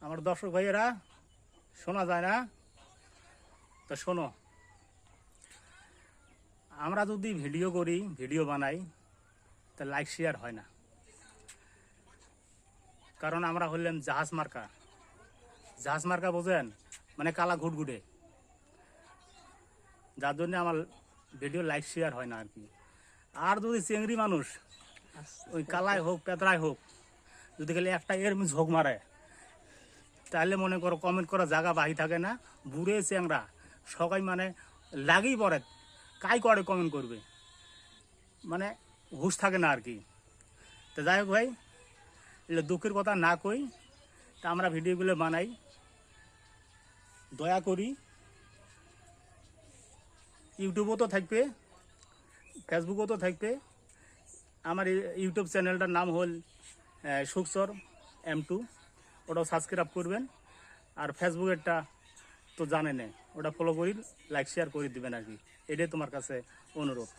আমার দর্শক ভাইয়েরা, শোনা যায় না? তো শোনো, আমরা যদি ভিডিও করি, ভিডিও বানাই, তা লাইক শেয়ার হয় না। কারণ আমরা হইলাম জাহাজ মার্কা। জাহাজ মার্কা বোঝেন? মানে কালা ঘুটঘুটে, যার জন্য আমার ভিডিও লাইক শেয়ার হয় না আর কি। আর যদি চেংড়ি মানুষ ওই কালায় হোক পেতরায় হোক, যদি খালি একটা এর ঝোঁক মারে, তাহলে মনে করো কমেন্ট করা জায়গা বাহি থাকে না। বুড়ে চেংড়া সবাই মানে লাগেই পড়ে, কাই করে কমেন্ট করবে, মানে হুঁশ থাকে না আর কি। তো যাই হোক ভাই, এগুলো দুঃখের কথা না কই, তা আমরা ভিডিওগুলো বানাই। দয়া করি, ইউটিউবও তো থাকবে, ফেসবুকও তো থাকবে। আমার ইউটিউব চ্যানেলটার নাম হল সুখচর M2, ওটাও সাবস্ক্রাইব করবেন। আর ফেসবুকেরটা তো জানেন, ওটা ফলো করি, লাইক শেয়ার করে দিবেন আর কি। এটাই তোমার কাছে অনুরোধ।